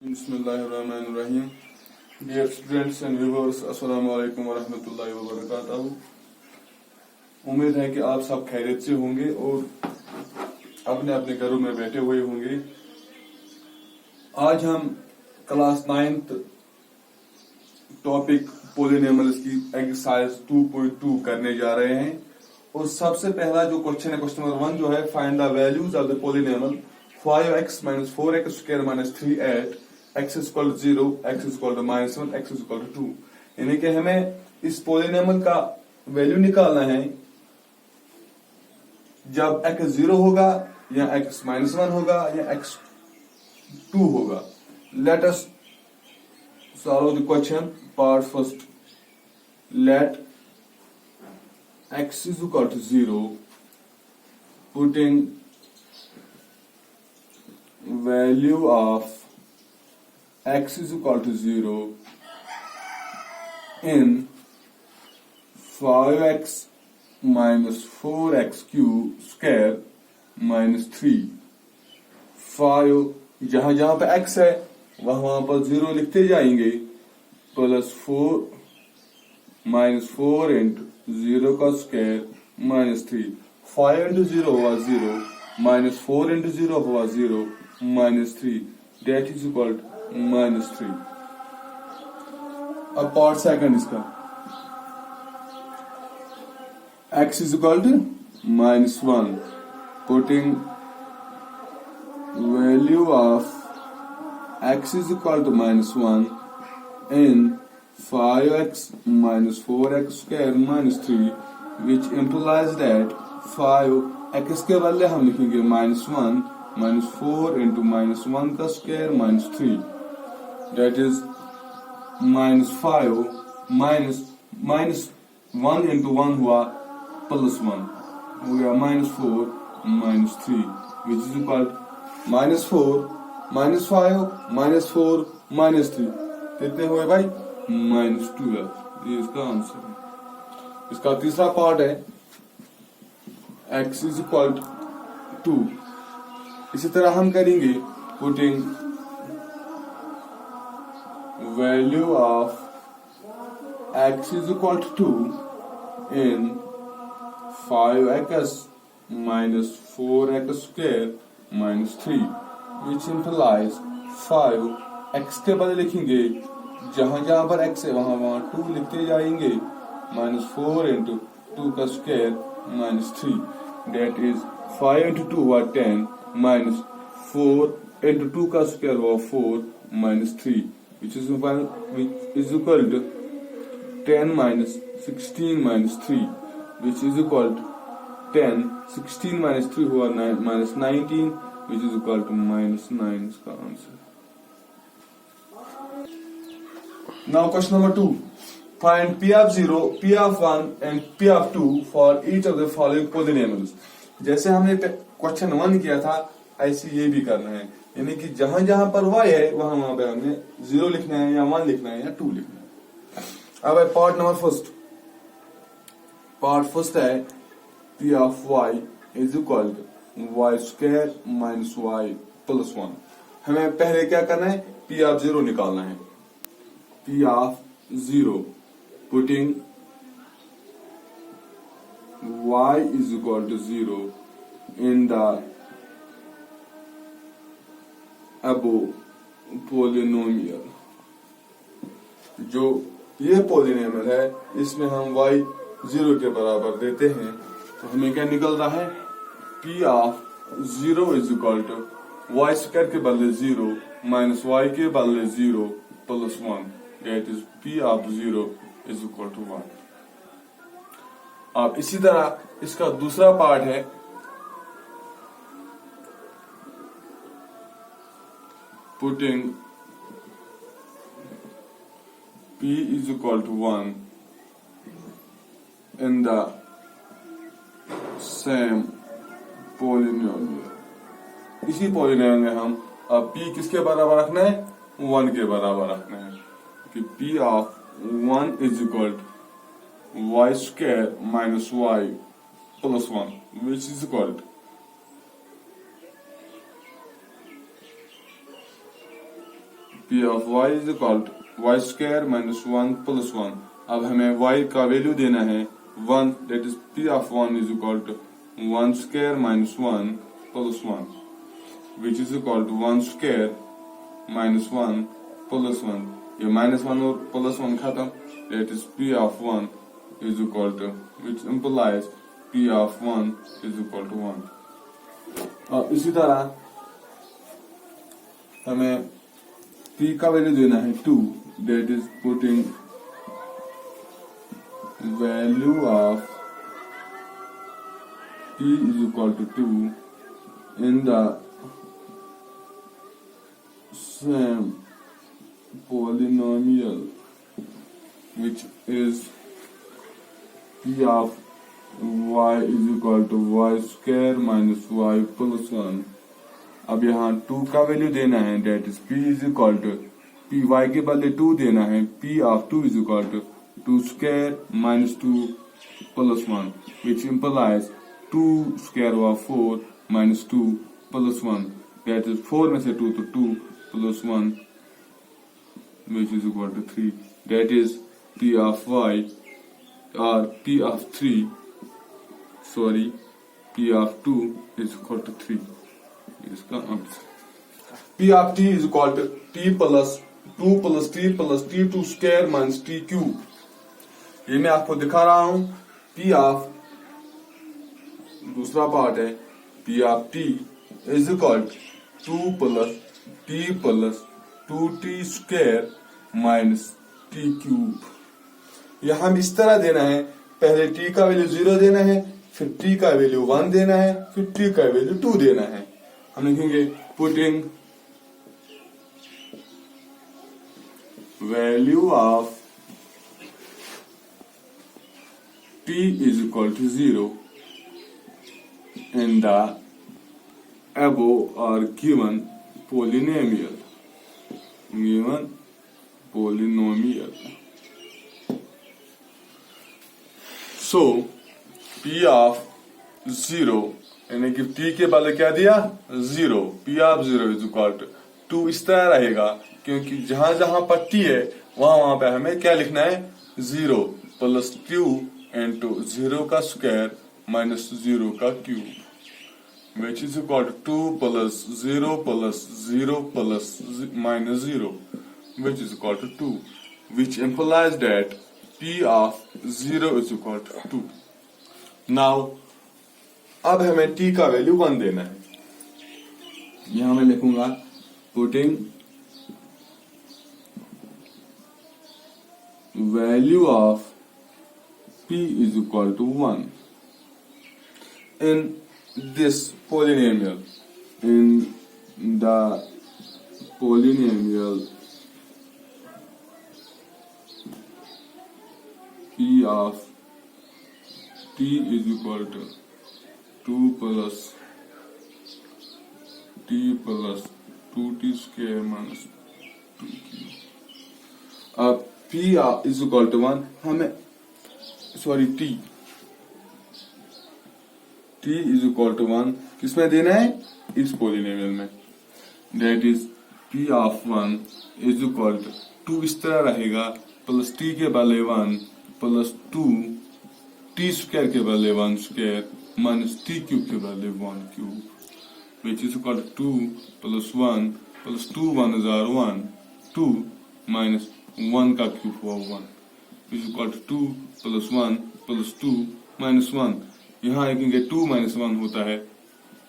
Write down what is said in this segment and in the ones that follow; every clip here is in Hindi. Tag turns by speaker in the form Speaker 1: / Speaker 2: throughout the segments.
Speaker 1: बिस्मिल्लाहिर्रहमानिर्रहीम। डियर स्टूडेंट्स एंड व्यूअर्स, अस्सलाम वालेकुम वरहमतुल्लाहि वबरकातुहू। उम्मीद है कि आप सब खैरियत से होंगे और अपने अपने घरों में बैठे हुए होंगे। आज हम क्लास 9th टॉपिक पॉलिनोमियल्स की एक्सरसाइज 2.2 करने जा रहे हैं। और सबसे पहला जो क्वेश्चन है, क्वेश्चन नंबर 1 जो है, find the values of the polynomial 5x - 4x square - 3 at x = 0, x = -1, x = 2। यानी कि हमें इस पॉलिनोमियल का वैल्यू निकालना है जब x 0 होगा या x -1 होगा या x 2 होगा। Let us solve the question part first. Let x = 0, putting value of x = 0 in 5x - 4x square - 3। 5 जहां जहां पे x है वहां पर 0 लिखते जाएंगे, प्लस 4 - 4 into 0 का स्क्वायर -3। 5 into 0 हुआ 0, -4 into 0 हुआ 0, -3, that is equal to -3। अब पार्ट सेकंड इसका, x = -1, putting value of x = -1 in 5x - 4x square - 3, which implies that 5x के बदले हम लिखेंगे -1, -4 into -1 का स्क्वायर -3, that is -5 -1 into 1 हुआ +1, हो गया -4 -3, which is equal -4 -5 -4 -3 कितने हुए भाई? -12। ये इसका आंसर है। इसका तीसरा पार्ट है x = 2। इसी तरह हम करेंगे, putting value of x = 2 in 5x - 4x square - 3, which implies 5x के बदले लिखेंगे, जहां जहां पर x है वहां वहां 2 लिखते जाएंगे, -4 into 2 का स्क्वायर -3, that is 5 into 2 हुआ 10, -4 into 2 का स्क्वायर हुआ 4 -3, which is equal to 10 - 16 - 3, which is equal to 10, 16 - 3 हुआ -19, which is equal to -9 इसका answer. Now question number 2. Find P of 0, P of 1 and P of 2 for each of the following polynomials। जैसे हमने क्वेश्चन 1 किया था, ऐसे ये भी करना है। यानी कि जहां जहां पर y है वहां वहां पे हमें 0 लिखना है या 1 लिखना है या 2 लिखना है। अब है part number first. Part first है P of y is equal to y square minus y plus 1। हमें पहले क्या करना है? P of 0 निकालना है। P of 0, putting y is equal to 0 in the above polynomial। जो ये पॉलिनोमियल है इसमें हम y 0 के बराबर देते हैं, तो हमें क्या निकल रहा है? P of 0 is equal to y square के बदले 0 माइनस y के बदले 0 plus 1, that is P of 0 is equal to 1। अब इसी तरह इसका दूसरा पार्ट है, putting P is equal to 1 in the same polynomial। इसी पॉलिनोमियल में हम अब P किसके बराबर रखना है? 1 के बराबर रखना है कि P of 1 is equal to y square minus y plus 1, which is equal to p of y is equal to y square minus 1 plus 1। अब हमें y का वैल्यू देना है 1, that is p of 1 is equal to 1 square minus 1 plus 1, which is equal to 1 square minus 1 plus 1। ये माइनस 1 और प्लस 1 खत्म, that is p of 1 is equal to, which implies p of 1 is equal to 1। और इसी तरह हमें p का वैल्यू देना है 2, that is putting value of p is equal to 2 in the same polynomial, which is p of y is equal to y square minus y plus 1। अब यहाँ 2 का वैल्यू देना है, that is p is equal to p y के बदले 2 देना है, p of 2 is equal to 2 square minus 2 plus 1, which implies 2 square हुआ 4 माइनस 2 प्लस 1, दैट इज 4 में से 2 तो 2 plus 1, which is equal to 3, that is p of y और p of 3, sorry p of 2 is equal to 3, इसका answer. p of t is equal to t plus 2 plus t plus t2 square minus t cube. ये मैं आपको दिखा रहा हूं, p ऑफ दूसरा पार्ट है p of t is equal to 2 plus t plus 2t square minus t cube. यह हम इस तरह देना है, पहले t का वैल्यू 0 देना है, फिर t का वैल्यू 1 देना है, फिर t का वैल्यू 2 देना है। हम लिखेंगे putting value of t is equal to 0 in the above or given polynomial. So p of 0 यानी कि t के बदले क्या दिया 0, p of 0 is equal to 2 इस तरह रहेगा, क्योंकि जहां जहां पर t है वहां पे हमें क्या लिखना है 0 प्लस 2 इंटू 0 का स्क्वायर माइनस 0 का cube, which is equal to 2 plus 0 plus 0 plus minus 0, which is equal to 2, which implies that p of 0 is equal to 2. Now अब हमें t का वैल्यू 1 देना है, यहां मैं लिखूंगा putting value of p is equal to 1 in this polynomial, in the polynomial p of t is equal to 2 plus t plus 2t square minus 2q। अब p is equal to 1 हमें sorry t is equal to 1 किसमें देना है इस पोलिनोमियल में, that is p of 1 is equal to 2 इस तरह रहेगा, प्लस t के बदले 1 प्लस 2 t स्क्वायर के बदले 1 स्क्वायर माइनस t क्यूब के बदले 1 cube, which is equal to 2 plus 1 plus 2 1 हजार 1 2 माइनस 1 का क्यूब हुआ 1, which is equal to 2 plus 1 plus 2 minus 1, यहाँ लिखेंगे 2 माइनस 1 होता है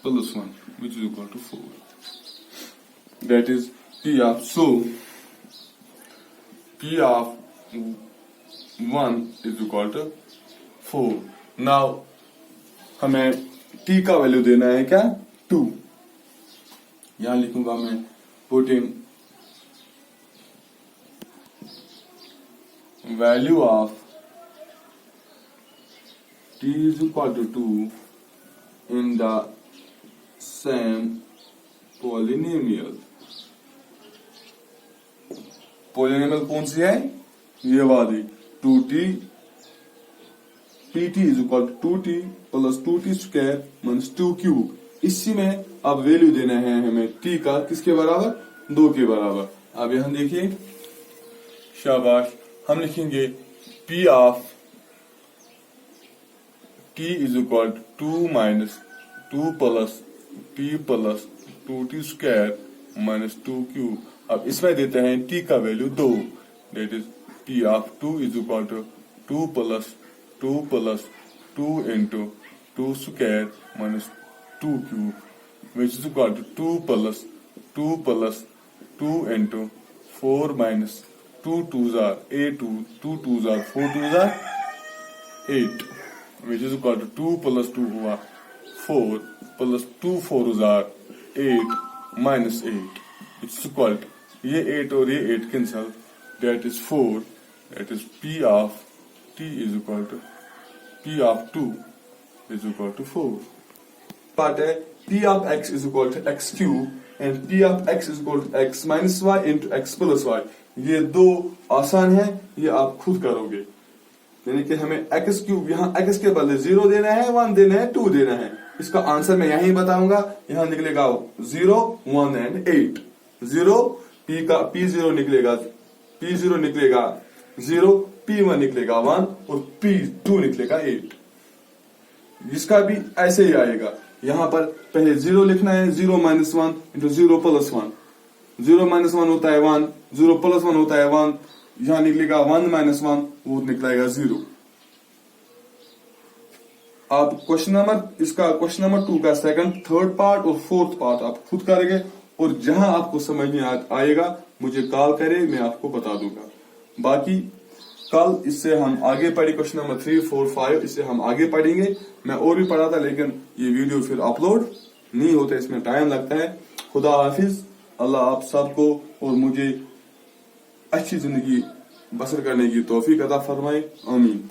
Speaker 1: plus 1, which is equal to 4, that is p of, so p of 1 is equal to 4। Now हमें t का वैल्यू देना है क्या 2, यहां लिखूंगा मैं putting value of t is equal to 2 in the same polynomial। polynomial कौन सी है ये वाली 2t pt is equal to 2t plus 2t square minus 2 cube. इसी में अब वैल्यू देना है हमें t का किसके बराबर 2 के बराबर, अब यहां देखिए, शाबाश, हम लिखेंगे P of T is equal to 2 minus 2 plus T plus 2T square minus 2 cube. अब इसमें देते हैं T का value 2, that is P of 2 is equal to 2 plus 2 into 2 square minus 2 cube, which is equal to 2 plus 2 into 4 minus 2 twos are 8, 2 twos are 4 twos are 8, which is equal to 2 plus 2 हुआ 4 plus 2 fours are 8 minus 8, which is equal to ये 8 और ये 8 cancel, that is 4, that is P of T is equal to P of 2 is equal to 4. Part है P of x is equal to x cube and P of x is equal to x minus y into x plus y. ये दो आसान है, ये आप खुद करोगे। यानी कि हमें x क्यूब, यहाँ x के बदले 0 देना है, 1 देना है, 2 देना है। इसका आंसर मैं यहीं बताऊंगा। यहाँ निकलेगा 0, 1 एंड 8। 0 p का p0 निकलेगा 0, p1 निकलेगा 1 और p2 निकलेगा 8। इसका भी ऐसे ही आएगा। यहाँ पर पहले 0 लिखना है, 0 माइनस 1 इंटू 0 प्लस 1। 0 माइनस 1 होता है 1, 0 प्लस 1 होता है 1, यहाँ निकलेगा 1 माइनस 1, वो निकलेगा 0। आप क्वेश्चन नंबर 2 का सेकंड, थर्ड पार्ट और फोर्थ पार्ट आप खुद करेंगे और जहां आपको समझ नहीं आएगा मुझे कॉल करें, मैं आपको बता दूंगा। बाकी कल इससे हम आगे पढ़े, क्वेश्चन नंबर 3, 4, 5 इससे हम आगे पढ़ेंगे। मैं और भी पढ़ा था लेकिन ये वीडियो फिर अपलोड नहीं होता, इसमें टाइम लगता है। खुदा हाफिज। अल्लाह आप सबको और मुझे अच्छी जिंदगी बसर करने की तौफीक अता फरमाए। आमीन।